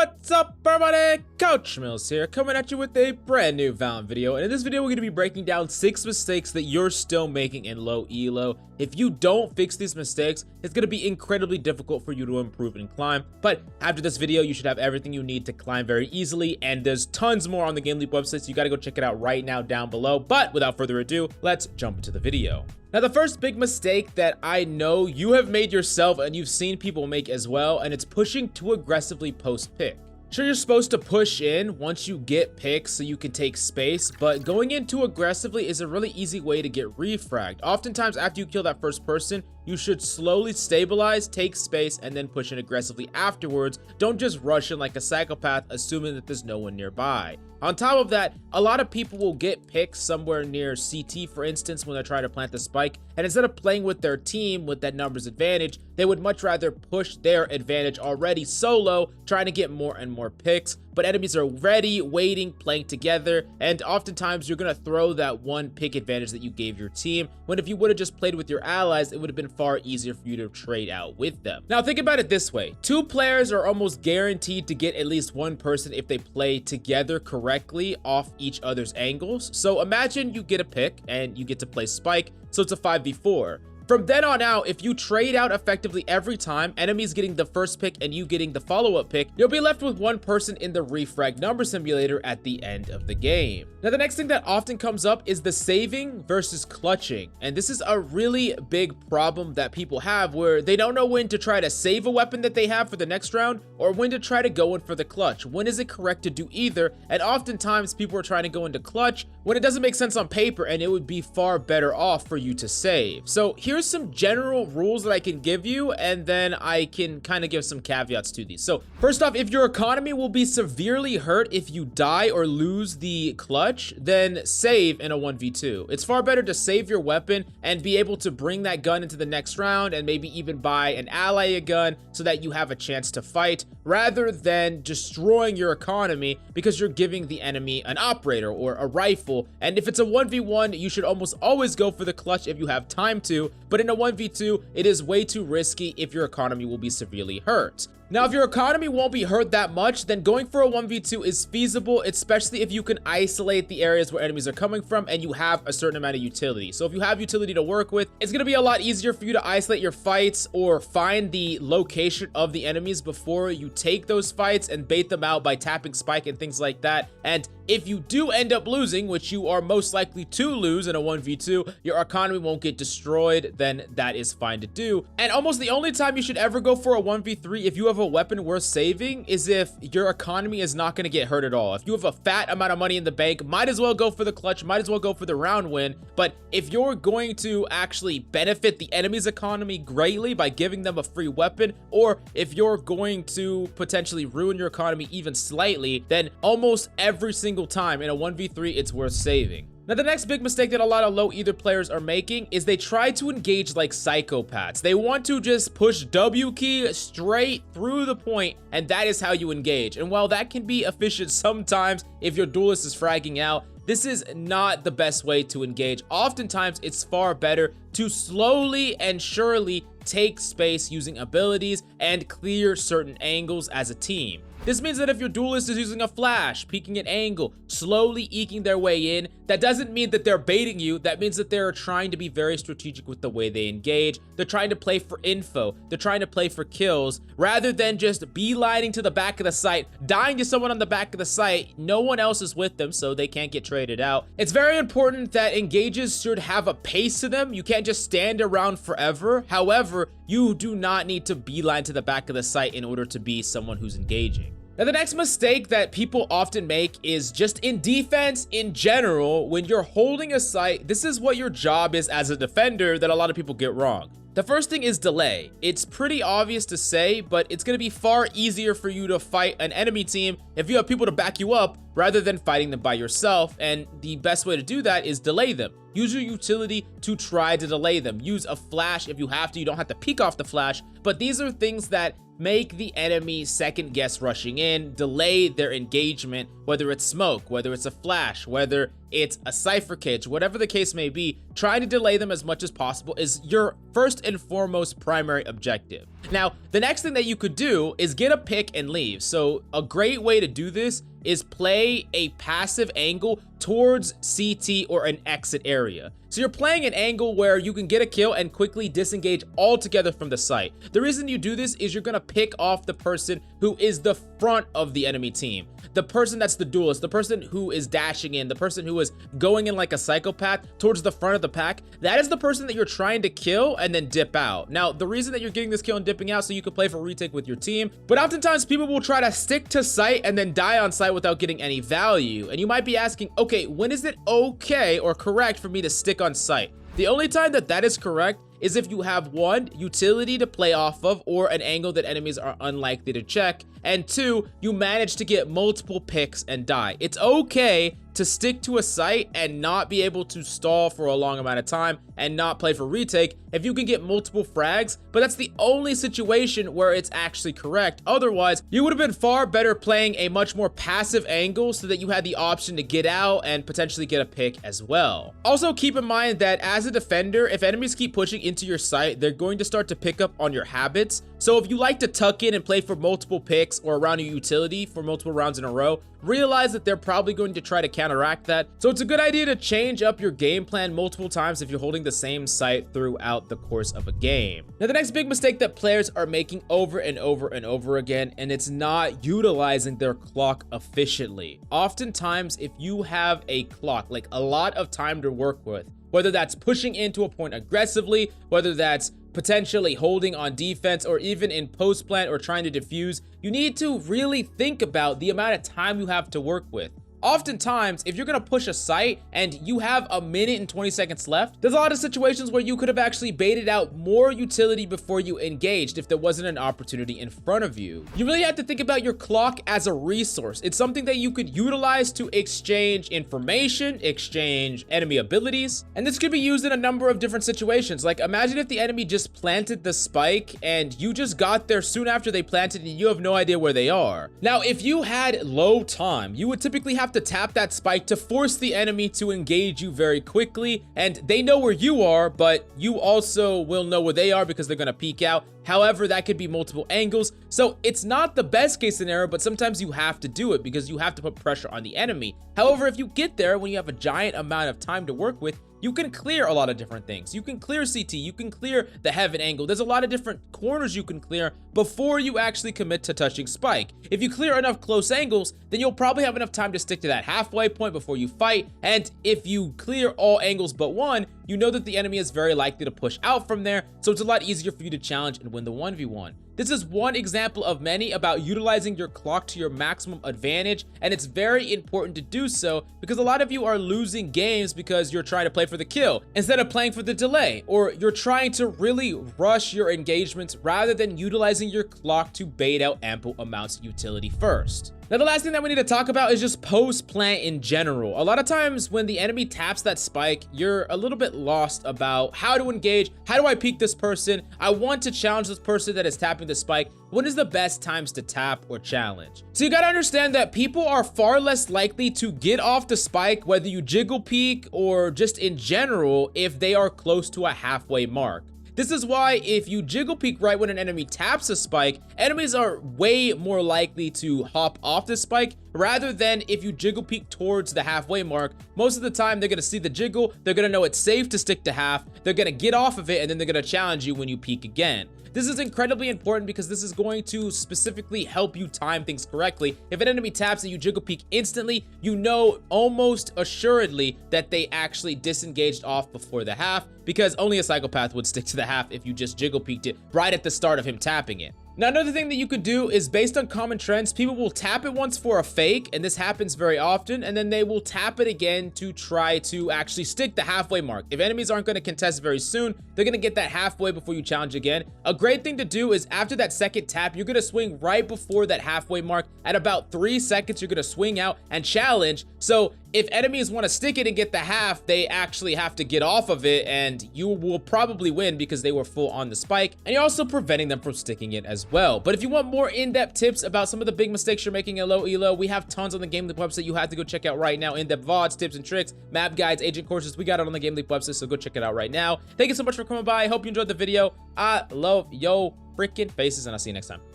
What's up, everybody? Coach Mills here, coming at you with a brand new Valorant video. And in this video, we're going to be breaking down 6 mistakes that you're still making in low elo. If you don't fix these mistakes, it's going to be incredibly difficult for you to improve and climb. But after this video, you should have everything you need to climb very easily. And there's tons more on the GameLeap website, so you got to go check it out right now down below. But without further ado, let's jump into the video. Now, the first big mistake that I know you have made yourself and you've seen people make as well, and it's pushing too aggressively post-pick. Sure, you're supposed to push in once you get picks so you can take space, but going in too aggressively is a really easy way to get refragged. Oftentimes, after you kill that first person, you should slowly stabilize, take space, and then push in aggressively afterwards. Don't just rush in like a psychopath, assuming that there's no one nearby. On top of that, a lot of people will get picks somewhere near CT, for instance, when they're trying to plant the spike, and instead of playing with their team with that numbers advantage, they would much rather push their advantage already solo, trying to get more and more picks. But enemies are ready, waiting, playing together, and oftentimes you're gonna throw that one pick advantage that you gave your team, when if you would have just played with your allies, it would have been far easier for you to trade out with them. Now think about it this way, 2 players are almost guaranteed to get at least one person if they play together correctly off each other's angles. So imagine you get a pick and you get to play spike, so it's a 5v4. From then on out, if you trade out effectively every time, enemies getting the first pick and you getting the follow-up pick, you'll be left with one person in the refrag number simulator at the end of the game. Now, the next thing that often comes up is the saving versus clutching. And this is a really big problem that people have, where they don't know when to try to save a weapon that they have for the next round or when to try to go in for the clutch. When is it correct to do either? And oftentimes people are trying to go into clutch when it doesn't make sense on paper and it would be far better off for you to save. So here's some general rules that I can give you, and then I can kind of give some caveats to these. So first off, if your economy will be severely hurt if you die or lose the clutch, then save in a 1v2. It's far better to save your weapon and be able to bring that gun into the next round and maybe even buy an ally a gun so that you have a chance to fight, rather than destroying your economy because you're giving the enemy an operator or a rifle. And if it's a 1v1, you should almost always go for the clutch if you have time to, but in a 1v2, it is way too risky if your economy will be severely hurt. Now, if your economy won't be hurt that much, then going for a 1v2 is feasible, especially if you can isolate the areas where enemies are coming from and you have a certain amount of utility. So if you have utility to work with, it's going to be a lot easier for you to isolate your fights or find the location of the enemies before you take those fights and bait them out by tapping spike and things like that. And if you do end up losing, which you are most likely to lose in a 1v2, your economy won't get destroyed, then that is fine to do. And almost the only time you should ever go for a 1v3 if you have a weapon worth saving is if your economy is not going to get hurt at all. If you have a fat amount of money in the bank, might as well go for the clutch, might as well go for the round win. But if you're going to actually benefit the enemy's economy greatly by giving them a free weapon, or if you're going to potentially ruin your economy even slightly, then almost every single time in a 1v3, it's worth saving. Now, the next big mistake that a lot of low ether players are making is they try to engage like psychopaths. They want to just push W key straight through the point, and that is how you engage. And while that can be efficient sometimes if your duelist is fragging out, this is not the best way to engage. Oftentimes, it's far better to slowly and surely take space using abilities and clear certain angles as a team. This means that if your duelist is using a flash, peeking an angle, slowly eking their way in, that doesn't mean that they're baiting you. That means that they're trying to be very strategic with the way they engage. They're trying to play for info. They're trying to play for kills, rather than just beelining to the back of the site, dying to someone on the back of the site. No one else is with them, so they can't get traded out. It's very important that engages should have a pace to them. You can't just stand around forever. However, you do not need to beeline to the back of the site in order to be someone who's engaging. Now, the next mistake that people often make is just in defense in general. When you're holding a site, this is what your job is as a defender that a lot of people get wrong. The first thing is delay. It's pretty obvious to say, but it's going to be far easier for you to fight an enemy team if you have people to back you up rather than fighting them by yourself. And the best way to do that is delay them. Use your utility to try to delay them. Use a flash if you have to. You don't have to peek off the flash, but these are things that make the enemy second guess rushing in, delay their engagement, whether it's smoke, whether it's a flash, whether it's a cipher cage, whatever the case may be, trying to delay them as much as possible is your first and foremost primary objective. Now, the next thing that you could do is get a pick and leave. So a great way to do this is play a passive angle towards CT or an exit area. So you're playing an angle where you can get a kill and quickly disengage altogether from the site. The reason you do this is you're gonna pick off the person who is the front of the enemy team. The person that's the duelist, the person who is dashing in, the person who is going in like a psychopath towards the front of the pack, that is the person that you're trying to kill and then dip out. Now, the reason that you're getting this kill and dipping out so you can play for retake with your team, but oftentimes people will try to stick to site and then die on site without getting any value. And you might be asking, okay, when is it okay or correct for me to stick on site? The only time that that is correct is if you have one, utility to play off of or an angle that enemies are unlikely to check, and two, you manage to get multiple picks and die. It's okay to stick to a site and not be able to stall for a long amount of time and not play for retake if you can get multiple frags, but that's the only situation where it's actually correct. Otherwise, you would have been far better playing a much more passive angle so that you had the option to get out and potentially get a pick as well. Also, keep in mind that as a defender, if enemies keep pushing into your site, they're going to start to pick up on your habits. So if you like to tuck in and play for multiple picks or around your utility for multiple rounds in a row, realize that they're probably going to try to counteract that. So it's a good idea to change up your game plan multiple times if you're holding the same site throughout the course of a game. Now, the next big mistake that players are making over and over and over again, and it's not utilizing their clock efficiently. Oftentimes, if you have a clock, like a lot of time to work with, whether that's pushing into a point aggressively, whether that's potentially holding on defense, or even in post plant or trying to defuse, you need to really think about the amount of time you have to work with. Oftentimes, if you're gonna push a site and you have a minute and 20 seconds left, there's a lot of situations where you could have actually baited out more utility before you engaged if there wasn't an opportunity in front of you. You really have to think about your clock as a resource. It's something that you could utilize to exchange information, exchange enemy abilities, and this could be used in a number of different situations. Like, imagine if the enemy just planted the spike and you just got there soon after they planted and you have no idea where they are. Now, if you had low time, you would typically have to tap that spike to force the enemy to engage you very quickly, and they know where you are, but you also will know where they are because they're going to peek out. However, that could be multiple angles, so it's not the best case scenario, but sometimes you have to do it because you have to put pressure on the enemy. However, if you get there when you have a giant amount of time to work with, you can clear a lot of different things. You can clear CT, you can clear the heaven angle. There's a lot of different corners you can clear before you actually commit to touching spike. If you clear enough close angles, then you'll probably have enough time to stick to that halfway point before you fight. And if you clear all angles but one, you know that the enemy is very likely to push out from there, so it's a lot easier for you to challenge and win the 1v1. This is one example of many about utilizing your clock to your maximum advantage, and it's very important to do so because a lot of you are losing games because you're trying to play for the kill instead of playing for the delay, or you're trying to really rush your engagements rather than utilizing your clock to bait out ample amounts of utility first. Now, the last thing that we need to talk about is just post plant in general. A lot of times when the enemy taps that spike, you're a little bit lost about how to engage. How do I peek this person? I want to challenge this person that is tapping the spike. When is the best times to tap or challenge? So you gotta understand that people are far less likely to get off the spike, whether you jiggle peek or just in general, if they are close to a halfway mark. This is why if you jiggle peek right when an enemy taps a spike, enemies are way more likely to hop off the spike rather than if you jiggle peek towards the halfway mark. Most of the time, they're gonna see the jiggle, they're gonna know it's safe to stick to half, they're gonna get off of it, and then they're gonna challenge you when you peek again. This is incredibly important because this is going to specifically help you time things correctly. If an enemy taps and you jiggle peek instantly, you know almost assuredly that they actually disengaged off before the half, because only a psychopath would stick to the half if you just jiggle peeked it right at the start of him tapping it. Now, another thing that you could do is, based on common trends, people will tap it once for a fake, and this happens very often, and then they will tap it again to try to actually stick the halfway mark. If enemies aren't going to contest very soon, they're going to get that halfway before you challenge again. A great thing to do is after that second tap, you're going to swing right before that halfway mark. At about 3 seconds, you're going to swing out and challenge. So if enemies want to stick it and get the half, they actually have to get off of it, and you will probably win because they were full on the spike, and you're also preventing them from sticking it as well. But if you want more in-depth tips about some of the big mistakes you're making in low elo, we have tons on the GameLeap website you have to go check out right now. In-depth VODs, tips and tricks, map guides, agent courses, we got it on the GameLeap website, so go check it out right now. Thank you so much for coming by. I hope you enjoyed the video. I love yo freaking faces, and I'll see you next time.